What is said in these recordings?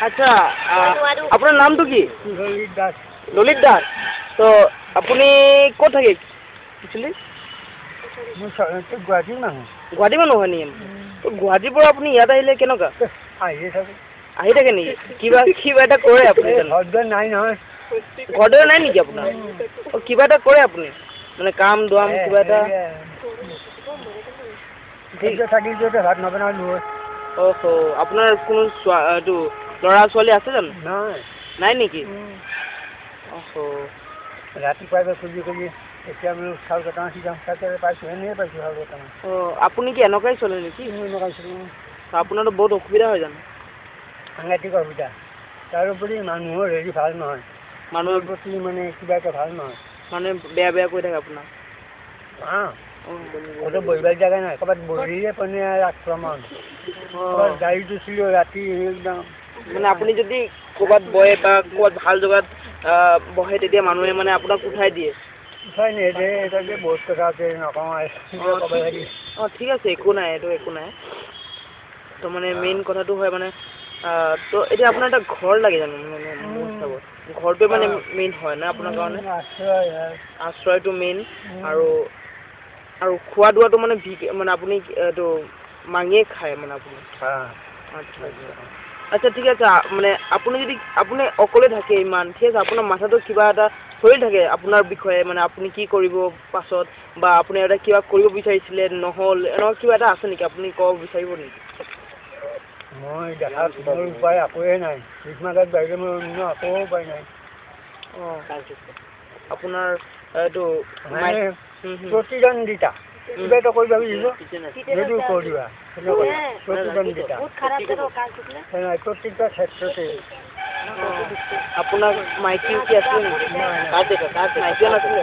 আচ্ছা আপোনাৰ নামটো কি? ললিত দাস। ললিত দাস। তো আপুনি ক'ত থাকে একচুৱেলি? গুৱাহাটীৰ মানুহ। গুৱাহাটী মানুহ হয় নেকি? তো গুৱাহাটীৰ পৰা আপুনি ইয়াত আহিলে কেনেকুৱা? আহিয়ে থাকোঁ। আহি থাকে নেকি? কিবা এটা কৰে আপুনি? ঘৰ নাই নহয়। ঘৰ নাই নেকি আপোনাৰ? কিবা এটা কৰে আপুনি? মানে কাম দাম কিবা এটা? থাকিল ভাত নবনালো। অহ আপোনাৰ কোনো এইটো ল'ৰা ছোৱালী আছে জানো? নাই নেকি? অহ ৰাতিপুৱাই খুজি এতিয়া বোলো চাউল কেইটামান সিজাম পাইছোঁ এনেই পাইছোঁ চাউল কেইটামান। আপুনি কি এনেকুৱাই চলে নেকি? এনেকুৱাই চলে। আপোনাৰতো বহুত অসুবিধা হয় জানো? সাংঘাতিক অসুবিধা। তাৰোপৰি মানুহৰ হেৰি ভাল নহয়। মানুহৰ প্ৰতি মানে কিবা এটা ভাল নহয়। মানে বেয়া কৈ থাকে আপোনাক? ক'তো বহিবাৰ জেগা নাই। ক'ৰবাত বহিলে মানে আক্ৰমণ। গাড়ীটো উঠিলেও ৰাতি একদম। মানে আপুনি যদি ক'ৰবাত বহে বা ক'ৰবাত ভাল জেগাত বহে তেতিয়া মানুহে মানে আপোনাক উঠাই দিয়ে? উঠাই নিদিয়ে। এতিয়া বহুত কথা আছে নকওঁ। ঠিক আছে একো নাই, এইটো একো নাই। তো মানে মেইন কথাটো হয় মানে তো এতিয়া আপোনাৰ এটা ঘৰ লাগে জানো? মানে মোৰ হিচাপত ঘৰটোৱে মানে মেইন হয় না আপোনাৰ কাৰণে? আশ্ৰয়টো মেইন আৰু খোৱা দোৱাটো মানে মানে আপুনি এইটো মাঙিয়ে খায় মানে আপুনি? আচ্ছা আচ্ছা ঠিক আছে। মানে আপুনি অকলে থাকে ইমান, ঠিক আছে। আপোনাৰ মাথাটো কিবা এটা চলি থাকে আপোনাৰ বিষয়ে, মানে আপুনি কি কৰিব পাছত বা আপুনি এটা কিবা কৰিব বিচাৰিছিলে নহ'ল, এনেকুৱা কিবা এটা আছে নেকি? আপুনি ক'ব বিচাৰিব নেকি? মই দেখাত মোৰ উপায় একোৱেই নাই। বিছনাত বাহিৰে মোৰ অন্য একো উপায় নাই। আপোনাৰ এইটো প্ৰতিদ্বন্দ্বিতা কিবা এটা কৰিব বিচাৰিছোঁ যদিও কৰিবা প্ৰতিদ্বন্দ্বিতা প্ৰত্যেকটা ক্ষেত্ৰতে। আপোনাৰ মাইকী কি আছিলে নেকি? মাইকী নাছিলে?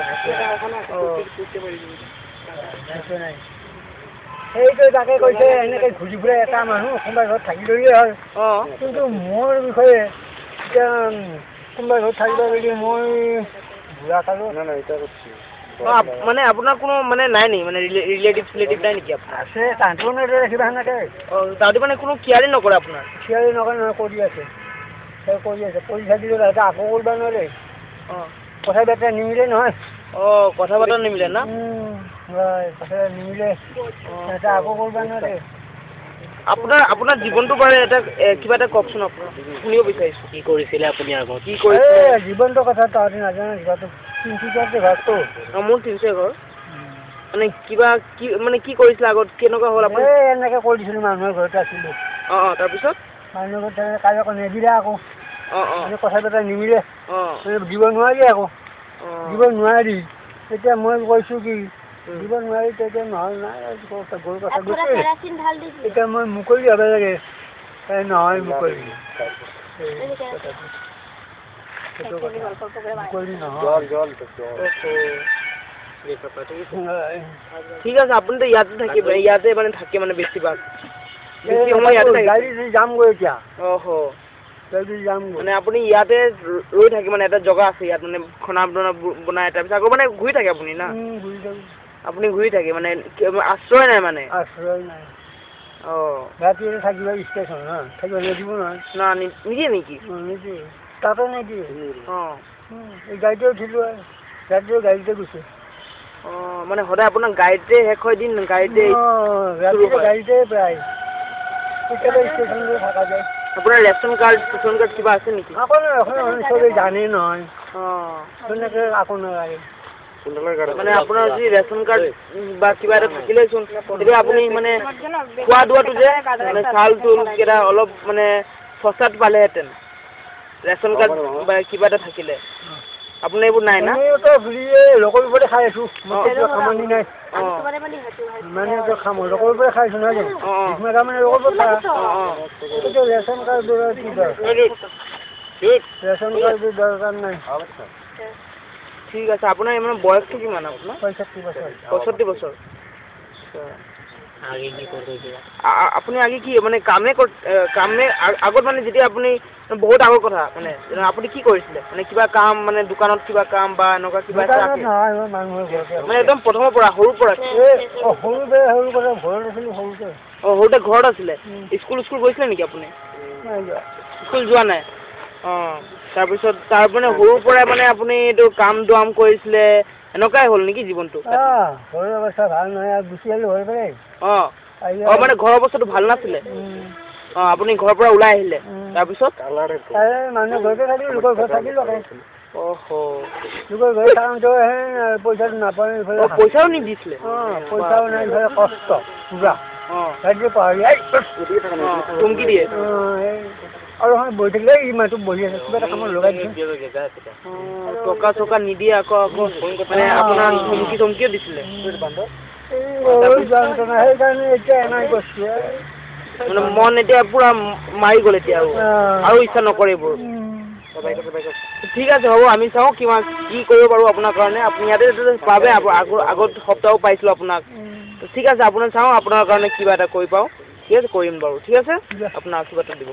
নাই। সেইটো তাকে কৈছে এনেকে ঘূৰি ফুৰে এটা মানুহ কোনোবা ঘৰত থাকিলেই হ'ল। কিন্তু মোৰ বিষয়ে এতিয়া কোনোবা ঘৰত থাকিব যদি মই বুঢ়া কালো মানে আপোনাৰ কোনো মানে নাই নেকি? মানে ৰিলেটিভ নাই নেকি আপোনাৰ? আছে। তাহাঁতেও নেদৰে ৰাখিবা সেনেকে। তাহাঁতি মানে কোনো কেয়াৰে নকৰে আপোনাৰ? কেয়াৰে নকৰে নহয়। কৰি আছে পইচা দিলে তাহাঁতে আকৌ কৰিব নোৱাৰে। কথা বতৰা নিমিলে নহয়। কথা বতৰা নিমিলে না? কথা নিমিলে সিহঁতে আকৌ কৰিব নোৱাৰে। আপোনাৰ জীৱনটো বাৰু এটা কিবা এটা কওকচোন। আপোনাৰ শুনিব বিচাৰিছোঁ। কি কৰিছিলে আপুনি আগত? কি জীৱনটোৰ কথা তহঁতি নাজানে। তিনিচুকীয়াতে ঘৰটো। মোৰ তিনিচুকীয়া ঘৰ। মানে কিবা মানে কি কৰিছিলে আগত? কেনেকুৱা হ'ল আপুনি? এনেকে কৰি দিছিলোঁ। মানুহৰ ঘৰতে আছিলোঁ। তাৰপিছত? মানুহৰ ঘৰত কালি আকৌ নিদিলে আকৌ। কথা বতৰা নিমিলে। দিব নোৱাৰি আকৌ। দিব নোৱাৰি। তেতিয়া মই কৈছোঁ কি দিব নোৱাৰি তেতিয়া নহ'ল নাই গৰু কথা গৈছে। এতিয়া মই মুকলি হ'ব লাগে। নহয় মুকলি ঠিক আছে। আপুনিতো ইয়াতে থাকিব, ইয়াতে মানে থাকে মানে বেছিভাগ যামগৈ এতিয়া। মানে আপুনি ইয়াতে ৰৈ থাকে মানে এটা জেগা আছে ইয়াত মানে খানা বনাই তাৰপিছত আকৌ মানে ঘূৰি থাকে আপুনি না? আপুনি ঘূৰি থাকে মানে আশ্ৰয় নাই মানে? আশ্ৰয় নাই। ৰাতি থাকিব ষ্টেচন থাকিব নিদিব নহয়। নিদিয়ে নেকি? নিদিয়ে। তাতে নিদিয়ে। এই গাড়ীতে উঠিলোঁ আৰু ৰাতিও গাড়ীতে গৈছে। মানে সদায় আপোনাৰ গাড়ীতে শেষ হয় দিন? গাড়ীতে গাড়ীতে প্ৰায় কেতিয়াবা ষ্টেচনতে থকা যায়। আপোনাৰ ৰেচন কাৰ্ড কিবা আছে নেকি? চবেই জানে নহয়। তেনেকৈ আকৌ নালাগে। মানে আপোনাৰ যদি ৰেচন কাৰ্ড বা কিবা এটা থাকিলেচোন তেতিয়া আপুনি মানে খোৱা দোৱাটো যে মানে চাউল কেইটা অলপ মানে সস্তাত পালেহেঁতেন ৰেচন কাৰ্ড বা কিবা এটা থাকিলে। আপোনাৰ এইবোৰ নাই না? লোকৰ ওপৰতে খাই আছোঁ। সামৰণি নাই। মানে খাম লোকৰ ওপৰতে খাইছোঁ নহয় জানো? মানে লোকৰ ওপৰত ৰেচন কাৰ্ড কি দৰকাৰ? ৰেচন কাৰ্ডৰ দৰকাৰ নাই। ঠিক আছে। আপোনাৰ ইমান বয়সটো কিমান আপোনাৰ? 65 বছৰ। 65 বছৰ। আপুনি আগে কি মানে কামে আগত মানে যেতিয়া আপুনি বহুত আগৰ কথা মানে আপুনি কি কৰিছিলে? মানে কিবা কাম মানে দোকানত কিবা কাম বা এনেকুৱা কিবা মানুহৰ ঘৰতে মানে একদম প্ৰথমৰ পৰা সৰুৰ পৰা? সৰুতে ঘৰত আছিলোঁ সৰুতে। অঁ সৰুতে ঘৰত আছিলে স্কুল গৈছিলে নেকি আপুনি স্কুল যোৱা নাই অঁ তাৰপিছত তাৰ মানে সৰুৰ পৰাই মানে আপুনি এইটো কাম দাম কৰিছিলে এনেকুৱাই হ'ল নেকি জীৱনটো ঘৰৰ অৱস্থা ভাল নহয় আৰু গুচি আহিলোঁ হৈ পাৰে অঁ অঁ মানে ঘৰৰ অৱস্থাটো ভাল নাছিলে অঁ আপুনি ঘৰৰ পৰা ওলাই আহিলে তাৰপিছত মানুহ ঘৰতে থাকিলোঁ লোকৰ ঘৰত থাকিলোঁ অহ লোকৰ ঘৰত থাকোঁতে পইচাটো নাপায় পইচাও নিদিছিলে অঁ পইচাও নাই ইফালে কষ্ট পূৰা অঁ সেইটো পাহৰি চুমকি দিয়ে আৰু বহি থাকিলে ইমানটো বহি আছে কিবা এটা কামত লগাই দিছোঁ টকা চকা নিদিয়ে আকৌ মানে আপোনাৰ চমকিও দিছিলে সেইকাৰণে এতিয়া এনাই কৈছোঁ মানে মন এতিয়া পুৰা মাৰি গ'ল এতিয়া আৰু ইচ্ছা নকৰে এইবোৰ ঠিক আছে হ'ব আমি চাওঁ কি কৰিব পাৰোঁ আপোনাৰ কাৰণে আপুনি ইয়াতে পাবে আগত সপ্তাহও পাইছিলোঁ আপোনাক ঠিক আছে আপোনাক চাওঁ আপোনাৰ কাৰণে কিবা এটা কৰি পাওঁ ঠিক আছে কৰিম বাৰু ঠিক আছে আপোনাৰ আশীৰ্বাদটো দিব